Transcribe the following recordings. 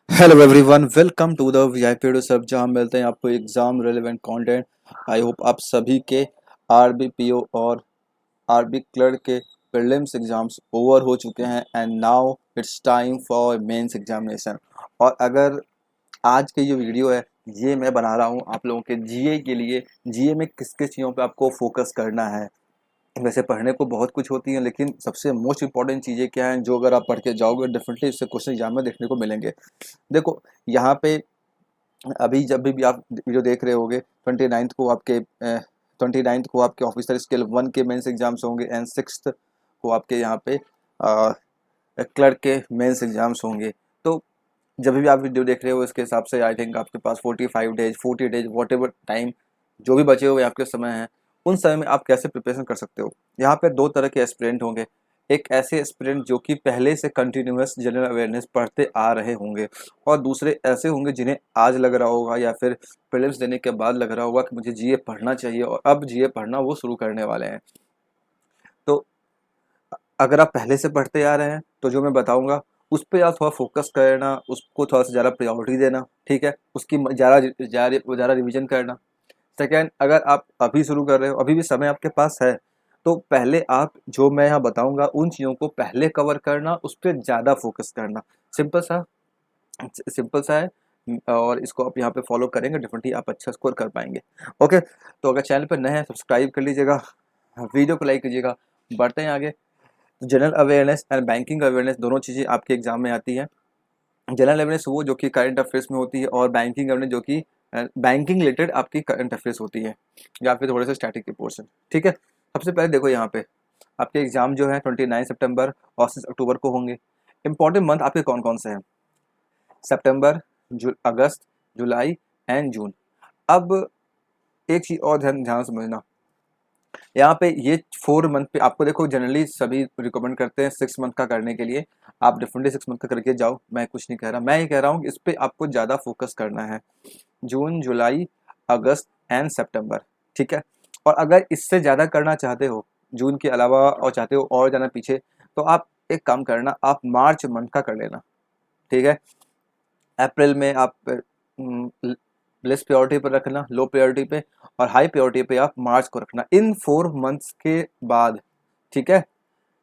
Hello everyone, welcome to the VIP video सब, जहां मिलते हैं आपको exam relevant content. I hope आप सभी के आरबीपीओ और आरबी क्लर्क के प्रीलिम्स एग्जाम्स ओवर हो चुके हैं and now it's time for mains examination. और अगर आज की जो वीडियो है ये मैं बना रहा हूँ आप लोगों के जीए के लिए। जीए में किस किस चीज़ों पे आपको फोकस करना है। वैसे पढ़ने को बहुत कुछ होती है, लेकिन सबसे मोस्ट इंपॉर्टेंट चीज़ें क्या हैं जो अगर आप पढ़ के जाओगे डेफिनेटली इससे क्वेश्चन एग्जाम में देखने को मिलेंगे। देखो, यहाँ पे अभी जब भी आप वीडियो देख रहे होगे 29th को आपके ऑफिसर स्केल 1 के मेंस एग्जाम्स होंगे एंड 6th को आपके यहाँ पे क्लर्क के मेंस एग्जाम्स होंगे। तो जब भी आप वीडियो देख रहे हो इसके हिसाब से आई थिंक आपके पास 45 days 40 days what ever time जो भी बचे हुए आपके समय हैं, उन समय में आप कैसे प्रिपरेशन कर सकते हो। यहाँ पे दो तरह के एस्पिरेंट होंगे। एक ऐसे एस्पिरेंट जो कि पहले से कंटिन्यूअस जनरल अवेयरनेस पढ़ते आ रहे होंगे, और दूसरे ऐसे होंगे जिन्हें आज लग रहा होगा या फिर प्रीलिम्स देने के बाद लग रहा होगा कि मुझे जीए पढ़ना चाहिए और अब जीए पढ़ना वो शुरू करने वाले हैं। तो अगर आप पहले से पढ़ते आ रहे हैं तो जो मैं बताऊंगा उस पर आप थोड़ा फोकस करना, उसको थोड़ा सा ज़्यादा प्रायोरिटी देना, ठीक है, उसकी ज़्यादा ज़्यादा रिविजन करना। सेकेंड, अगर आप अभी शुरू कर रहे हो, अभी भी समय आपके पास है, तो पहले आप जो मैं यहाँ बताऊंगा उन चीज़ों को पहले कवर करना, उस पर ज़्यादा फोकस करना। सिंपल सा सिंपल सा है। और इसको आप यहाँ पे फॉलो करेंगे डेफिनेटली आप अच्छा स्कोर कर पाएंगे। ओके, तो अगर चैनल पर नए हैं सब्सक्राइब कर लीजिएगा, वीडियो को लाइक कीजिएगा। बढ़ते हैं आगे। General awareness and banking awareness दोनों चीज़ें आपके एग्जाम में आती हैं। जनरल अवेयरनेस वो जो कि करंट अफेयर्स में होती है, और बैंकिंग अवेयरनेस जो कि बैंकिंग रिलेटेड आपकी करंट अफेयर्स होती है, या फिर थोड़े से स्टैटिक के पोर्शन। ठीक है, सबसे पहले देखो यहाँ पे आपके एग्जाम जो है 29 सितंबर और 6 अक्टूबर को होंगे। इंपॉर्टेंट मंथ आपके कौन कौन से हैं? सितंबर, अगस्त, जुलाई एंड जून। अब एक चीज और ध्यान ध्यान समझना, यहाँ पे ये 4 मंथ पे आपको देखो जनरली सभी रिकमेंड करते हैं 6 मंथ का करने के लिए। आप डेफिनेटली 6 मंथ का करके जाओ, मैं कुछ नहीं कह रहा, मैं ये कह रहा हूँ कि इस पे आपको ज़्यादा फोकस करना है। जून, जुलाई, अगस्त एंड सितंबर। ठीक है, और अगर इससे ज़्यादा करना चाहते हो जून के अलावा और चाहते हो और जाना पीछे, तो आप एक काम करना, आप मार्च मंथ का कर लेना। ठीक है, अप्रैल में आप लेस प्रायोरिटी पर रखना, लो प्रायोरिटी पे, और हाई प्रायोरिटी पे आप मार्च को रखना, इन 4 मंथ्स के बाद। ठीक है,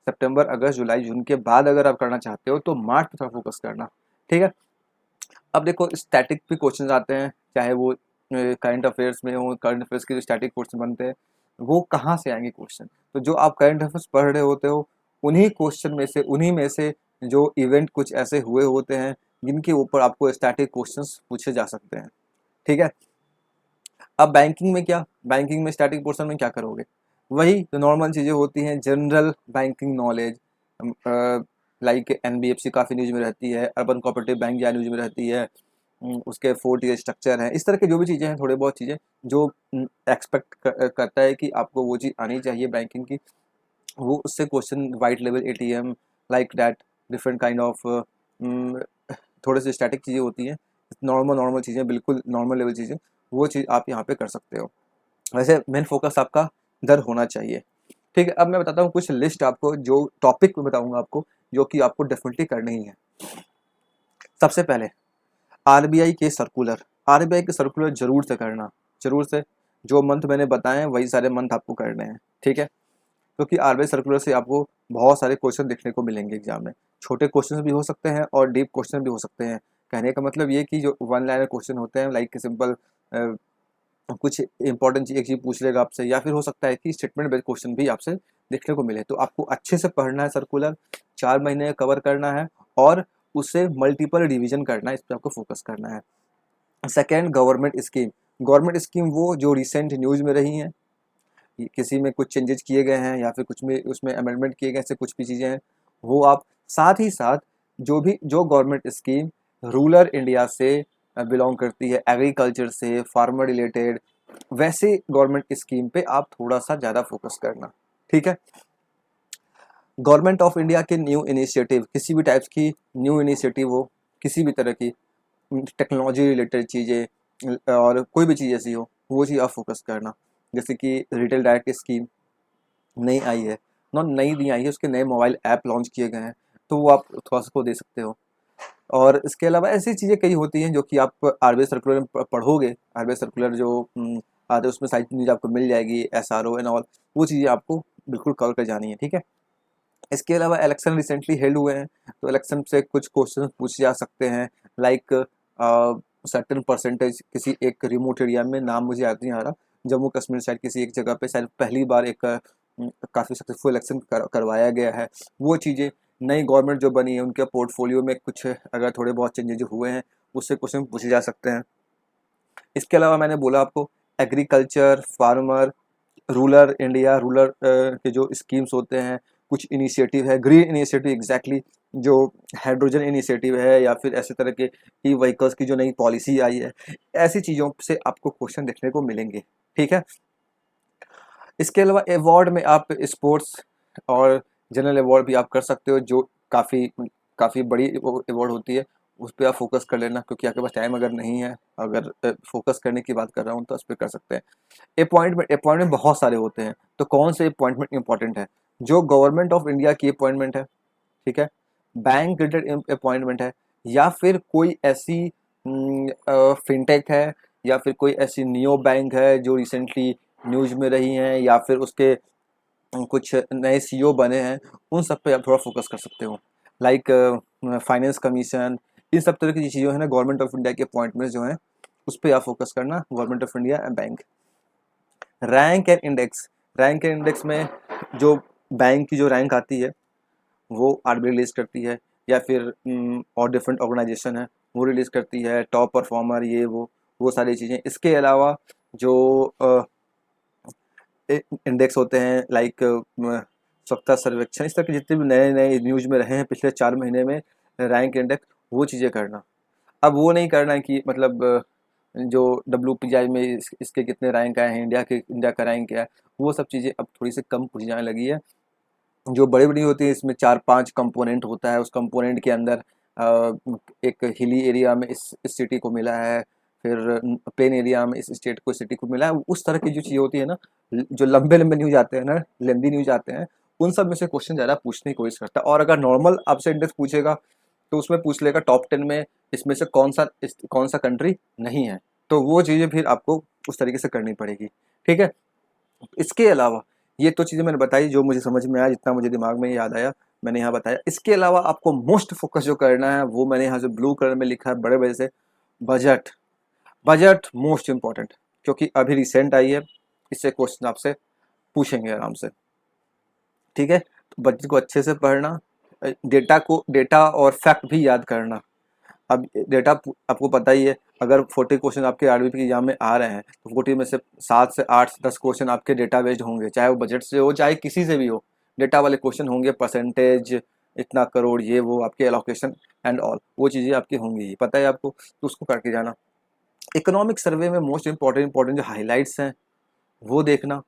सितंबर, अगस्त, जुलाई, जून के बाद अगर आप करना चाहते हो तो मार्च पे थोड़ा फोकस करना। ठीक है, अब देखो स्टैटिक भी क्वेश्चन आते हैं, चाहे वो करंट अफेयर्स में हो। करंट अफेयर्स के जो स्टैटिक क्वेश्चन बनते हैं वो कहाँ से आएंगे क्वेश्चन? तो जो आप करंट अफेयर्स पढ़ रहे होते हो उन्हीं क्वेश्चन में से, उन्हीं में से जो इवेंट कुछ ऐसे हुए होते हैं जिनके ऊपर आपको स्टैटिक क्वेश्चंस पूछे जा सकते हैं। ठीक है, अब बैंकिंग में क्या, बैंकिंग में स्टैटिक पोर्शन में क्या करोगे? वही जो नॉर्मल चीज़ें होती हैं, general banking knowledge, like NBFC काफ़ी न्यूज में रहती है, अर्बन कोऑपरेटिव बैंक या न्यूज में रहती है। उसके 4 टीयर स्ट्रक्चर हैं, इस तरह की जो भी चीज़ें हैं, थोड़ी बहुत चीज़ें जो एक्सपेक्ट करता है कि आपको वो चीज़ आनी चाहिए बैंकिंग की, वो उससे question white level ATM like that, different kind of थोड़े से स्टैटिक चीज़ें होती हैं, नॉर्मल नॉर्मल चीज़ें, बिल्कुल नॉर्मल लेवल चीज़ें, वो चीज़ आप यहाँ पे कर सकते हो। वैसे मेन फोकस आपका इधर होना चाहिए। ठीक है, अब मैं बताता हूँ कुछ लिस्ट आपको, जो टॉपिक में बताऊंगा आपको जो कि आपको डेफिनेटली करनी ही है। सबसे पहले आरबीआई के सर्कुलर, आरबीआई के सर्कुलर जरूर से करना, जरूर से। जो मंथ मैंने बताए हैं वही सारे मंथ आपको करने हैं। ठीक है, क्योंकि आरबीआई सर्कुलर से आपको बहुत सारे क्वेश्चन देखने को मिलेंगे एग्जाम में। छोटे क्वेश्चन भी हो सकते हैं और डीप क्वेश्चन भी हो सकते हैं। कहने का मतलब ये कि जो वन लाइनर क्वेश्चन होते हैं, लाइक सिंपल कुछ इंपॉर्टेंट एक चीज पूछ लेगा आपसे, या फिर हो सकता है कि स्टेटमेंट बेस्ड क्वेश्चन भी आपसे देखने को मिले। तो आपको अच्छे से पढ़ना है सर्कुलर, 4 महीने कवर करना है, और उससे मल्टीपल रिवीजन करना है, इस पर आपको फोकस करना है। Second, government scheme. Government scheme वो जो रिसेंट न्यूज में रही हैं, किसी में कुछ चेंजेस किए गए हैं या फिर कुछ में उसमें अमेंडमेंट किए गए, ऐसे कुछ भी चीज़ें हैं, वो आप साथ ही साथ जो गवर्नमेंट स्कीम रूरल इंडिया से बिलोंग करती है, एग्रीकल्चर से, फार्मर रिलेटेड, वैसे गवर्नमेंट स्कीम पे आप थोड़ा सा ज़्यादा फोकस करना। ठीक है, गवर्नमेंट ऑफ इंडिया के न्यू इनिशिएटिव, किसी भी टाइप्स की न्यू इनिशिएटिव हो, किसी भी तरह की टेक्नोलॉजी रिलेटेड चीज़ें और कोई भी चीज़ ऐसी हो, वो चीज़ आप फोकस करना। जैसे कि रिटेल डायरेक्ट स्कीम नई आई है, नॉट नई नहीं आई है, उसके नए मोबाइल ऐप लॉन्च किए गए हैं, तो वो आप थोड़ा सा को दे सकते हो। और इसके अलावा ऐसी चीज़ें कई होती हैं जो कि आप आरबीआई सर्कुलर में पढ़ोगे। आरबीआई सर्कुलर जो आते हैं उसमें सारी न्यूज़ आपको मिल जाएगी, एसआरओ एंड ऑल, वो चीज़ें आपको बिल्कुल कवर कर जानी है, ठीक है। इसके अलावा इलेक्शन रिसेंटली हेल्ड हुए हैं, तो इलेक्शन से कुछ क्वेश्चन पूछे जा सकते हैं, लाइक सर्टेन परसेंटेज किसी एक रिमोट एरिया में, नाम मुझे याद नहीं आ रहा, जम्मू कश्मीर शायद किसी एक जगह पे शायद पहली बार एक काफ़ी सक्सेसफुल इलेक्शन करवाया गया है। वो चीज़ें नई गवर्नमेंट जो बनी है उनके पोर्टफोलियो में कुछ अगर थोड़े बहुत चेंजेज हुए हैं उससे क्वेश्चन पूछे जा सकते हैं। इसके अलावा मैंने बोला आपको agriculture, farmer, rural India, rural के जो स्कीम्स होते हैं, कुछ इनिशिएटिव है, ग्रीन इनिशिएटिव एग्जैक्टली, जो हाइड्रोजन इनिशिएटिव है, या फिर ऐसे तरह के ई व्हीकल्स की जो नई पॉलिसी आई है, ऐसी चीज़ों से आपको क्वेश्चन देखने को मिलेंगे, ठीक है। इसके अलावा अवार्ड में आप स्पोर्ट्स और जनरल अवार्ड भी आप कर सकते हो, जो काफ़ी काफ़ी बड़ी अवार्ड होती है, उस पर आप फोकस कर लेना, क्योंकि आपके पास टाइम अगर नहीं है, अगर फोकस करने की बात कर रहा हूँ तो उस पर कर सकते हैं। अपॉइंटमेंट बहुत सारे होते हैं, तो कौन से अपॉइंटमेंट इंपॉर्टेंट है? जो गवर्नमेंट ऑफ इंडिया की अपॉइंटमेंट है, ठीक है, बैंक रिलेटेड अपॉइंटमेंट है, या फिर कोई ऐसी फिनटेक है, या फिर कोई ऐसी नियो बैंक है जो रिसेंटली न्यूज में रही हैं, या फिर उसके कुछ नए सीईओ बने हैं, उन सब पे आप थोड़ा फोकस कर सकते हो, लाइक फाइनेंस कमीशन, इन सब तरह की चीज़ें हैं ना, गवर्नमेंट ऑफ इंडिया के अपॉइंटमेंट्स जो हैं उस पर आप फोकस करना, government of India and bank. Rank and index में जो बैंक की जो रैंक आती है वो आरबीआई रिलीज करती है, या फिर और डिफरेंट ऑर्गेनाइजेशन है वो रिलीज करती है, टॉप परफॉर्मर, ये वो सारी चीज़ें। इसके अलावा जो इंडेक्स होते हैं, लाइक स्वच्छता सर्वेक्षण, इस तरह के जितने भी नए नए न्यूज में रहे हैं पिछले 4 महीने में, रैंक इंडेक्स, वो चीज़ें करना। अब वो नहीं करना है कि मतलब जो WPI में इसके कितने रैंक आए हैं, इंडिया का रैंक क्या है, वो सब चीज़ें अब थोड़ी सी कम पूछी जाने लगी है। जो बड़ी बड़ी होती है इसमें 4-5 कंपोनेंट होता है, उस कंपोनेंट के अंदर एक हिली एरिया में इस सिटी को मिला है, फिर प्लेन एरिया में इस स्टेट को सिटी को मिला है, उस तरह की जो चीज़ होती है ना, जो लंबे लंबे न्यूज आते हैं ना, लेंदी न्यूज आते हैं, उन सब में से क्वेश्चन ज़्यादा पूछने की कोशिश करता है। और अगर नॉर्मल आपसे इंडेक्स पूछेगा तो उसमें पूछ लेगा टॉप 10 में इसमें से कौन सा कंट्री नहीं है, तो वो चीज़ें फिर आपको उस तरीके से करनी पड़ेगी, ठीक है। इसके अलावा ये तो चीज़ें मैंने बताई जो मुझे समझ में आया, जितना मुझे दिमाग में याद आया मैंने यहाँ बताया। इसके अलावा आपको मोस्ट फोकस जो करना है वो मैंने यहाँ से ब्लू कलर में लिखा है बड़े बड़े से, बजट। बजट मोस्ट इम्पॉर्टेंट, क्योंकि अभी रिसेंट आई है, इससे क्वेश्चन आपसे पूछेंगे आराम से, ठीक है। तो बजट को अच्छे से पढ़ना, डेटा और फैक्ट भी याद करना। अब डेटा आपको पता ही है, अगर 40 क्वेश्चन आपके आरबीआई के एग्जाम में आ रहे हैं तो 40 में से 7 से 8 से 10 क्वेश्चन आपके डेटा बेस्ड होंगे, चाहे वो बजट से हो चाहे किसी से भी हो, डेटा वाले क्वेश्चन होंगे, परसेंटेज, इतना करोड़, ये वो आपके एलोकेशन एंड ऑल, वो चीज़ें आपकी होंगी, पता है आपको, तो उसको करके जाना। इकोनॉमिक सर्वे में मोस्ट इंपॉर्टेंट जो हाईलाइट्स हैं वो देखना,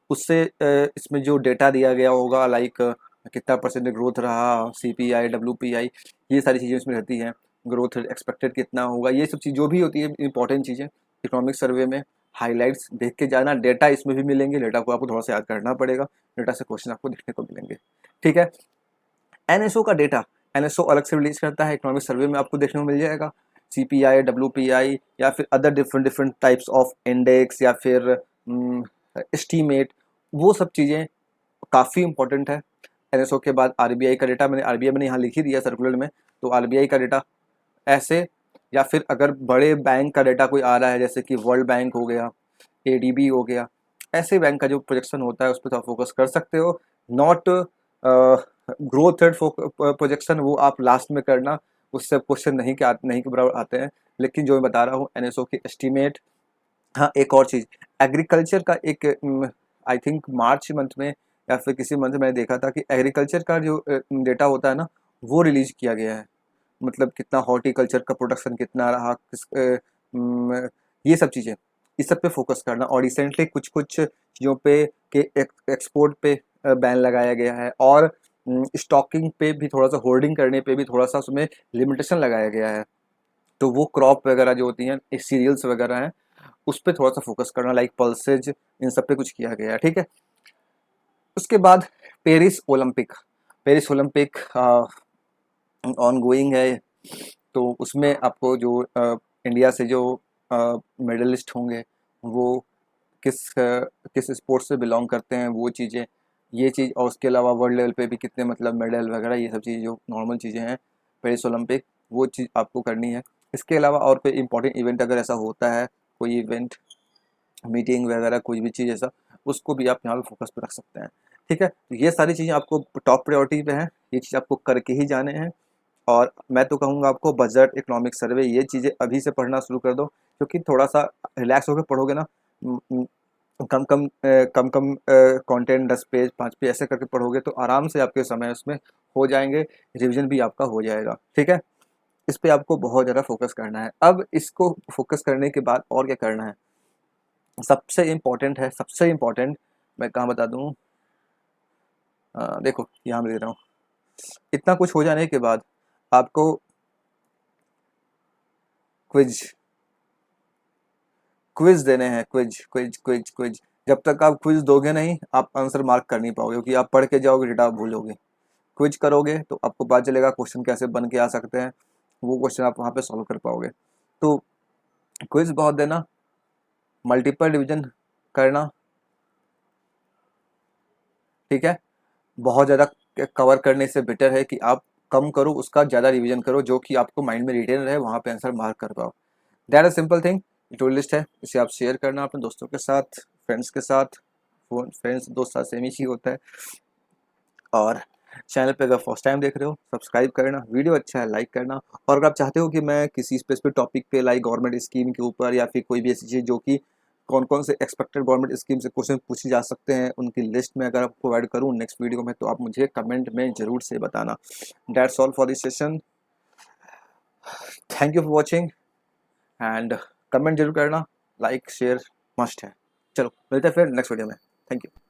उससे इसमें जो डेटा दिया गया होगा, लाइक कितना परसेंट ग्रोथ रहा, CPI, WPI, ये सारी चीज़ें इसमें रहती हैं, ग्रोथ एक्सपेक्टेड कितना होगा, ये सब चीज़ जो भी होती है इंपॉर्टेंट चीज़ें इकोनॉमिक सर्वे में, हाईलाइट्स देख के जाना। डेटा इसमें भी मिलेंगे, डेटा को आपको थोड़ा सा याद करना पड़ेगा, डेटा से क्वेश्चन आपको देखने को मिलेंगे, ठीक है। NSO का डेटा, NSO अलग से रिलीज करता है, इकोनॉमिक सर्वे में आपको देखने को मिल जाएगा। CPI, WPI, या फिर other different different types of index, या फिर एस्टीमेट, वो सब चीज़ें काफ़ी इंपॉर्टेंट है। NSO के बाद RBI का डेटा, मैंने यहाँ लिख ही दिया सर्कुलर में, तो RBI का डेटा ऐसे, या फिर अगर बड़े बैंक का डेटा कोई आ रहा है जैसे कि वर्ल्ड बैंक हो गया, ADB हो गया, ऐसे बैंक का जो प्रोजेक्शन होता है उस पर आप फोकस कर सकते हो। नॉट ग्रोथ रेट प्रोजेक्शन, वो आप लास्ट में करना, उससे क्वेश्चन नहीं के बराबर आते हैं, लेकिन जो मैं बता रहा हूँ NSO की एस्टीमेट। हाँ, एक और चीज़, एग्रीकल्चर का एक आई थिंक मार्च मंथ में या फिर किसी मंथ में मैंने देखा था कि एग्रीकल्चर का जो डेटा होता है ना वो रिलीज किया गया है, मतलब कितना हॉर्टिकल्चर का प्रोडक्शन कितना रहा, ये सब चीज़ें, इस सब पे फोकस करना। और रिसेंटली कुछ कुछ चीज़ों पे के एक्सपोर्ट पे बैन लगाया गया है, और स्टॉकिंग पे भी थोड़ा सा, होल्डिंग करने पे भी थोड़ा सा उसमें लिमिटेशन लगाया गया है। तो वो क्रॉप वगैरह जो होती हैं, सीरियल्स वगैरह हैं, उस पर थोड़ा सा फोकस करना, लाइक पल्सेज, इन सब पे कुछ किया गया है, ठीक है। उसके बाद Paris Olympic, Paris Olympic on going है, तो उसमें आपको जो इंडिया से जो मेडलिस्ट होंगे वो किस स्पोर्ट्स से बिलोंग करते हैं, वो चीज़ें, ये चीज़, और उसके अलावा वर्ल्ड लेवल पे भी कितने मतलब मेडल वगैरह, ये सब चीज़ें जो नॉर्मल चीज़ें हैं पेरिस ओलंपिक, वो चीज़ आपको करनी है। इसके अलावा और कोई इंपॉर्टेंट इवेंट अगर ऐसा होता है, कोई इवेंट, मीटिंग वगैरह, कोई भी चीज़ ऐसा, उसको भी आप यहाँ पे फोकस पे रख सकते हैं। ठीक है, तो ये सारी चीज़ें आपको टॉप प्रायोरिटी पे हैं, ये चीज़ आपको करके ही जाने हैं। और मैं तो कहूँगा आपको बजट, इकोनॉमिक सर्वे, ये चीज़ें अभी से पढ़ना शुरू कर दो, क्योंकि थोड़ा सा रिलैक्स होकर पढ़ोगे ना, कम कम कम कम कंटेंट 10 पेज 5 पेज ऐसे करके पढ़ोगे तो आराम से आपके समय उसमें हो जाएंगे, रिवीजन भी आपका हो जाएगा। ठीक है, इस पे आपको बहुत ज़्यादा फोकस करना है। अब इसको फोकस करने के बाद और क्या करना है, सबसे इम्पोर्टेंट है, सबसे इम्पोर्टेंट, मैं कहाँ बता दूँ, देखो यहाँ मैं दे रहा हूँ। इतना कुछ हो जाने के बाद आपको क्विज क्विज देने हैं, क्विज क्विज क्विज क्विज। जब तक आप क्विज दोगे नहीं, आप आंसर मार्क कर नहीं पाओगे, क्योंकि आप पढ़ के जाओगे, डेटा आप भूलोगे। क्विज करोगे तो आपको पता चलेगा क्वेश्चन कैसे बन के आ सकते हैं, वो क्वेश्चन आप वहाँ पे सॉल्व कर पाओगे। तो क्विज बहुत देना, मल्टीपल डिवीजन करना, ठीक है। बहुत ज़्यादा कवर करने से बेटर है कि आप कम करो, उसका ज़्यादा रिवीजन करो, जो कि आपको माइंड में रिटेन रहे, वहाँ पे आंसर मार्क कर पाओ। That a simple thing. To list है, इसे आप शेयर करना अपने दोस्तों के साथ, फ्रेंड्स के साथ। फ्रेंड्स दोस्त साथ सेम ही चीज़ होता है। और चैनल पे अगर फर्स्ट टाइम देख रहे हो, सब्सक्राइब करना, वीडियो अच्छा है लाइक करना। और अगर आप चाहते हो कि मैं किसी स्पेसिफिक टॉपिक पे, लाइक गवर्नमेंट स्कीम के ऊपर, या फिर कोई भी ऐसी चीज़ जो कि कौन कौन से एक्सपेक्टेड गवर्नमेंट स्कीम से क्वेश्चन पूछे जा सकते हैं, उनकी लिस्ट में अगर आप प्रोवाइड करूँ नेक्स्ट वीडियो में, तो आप मुझे कमेंट में ज़रूर से बताना। That's all for this session. Thank you for watching, and comment जरूर करना, लाइक शेयर मस्ट है। चलो मिलते हैं फिर नेक्स्ट वीडियो में। Thank you.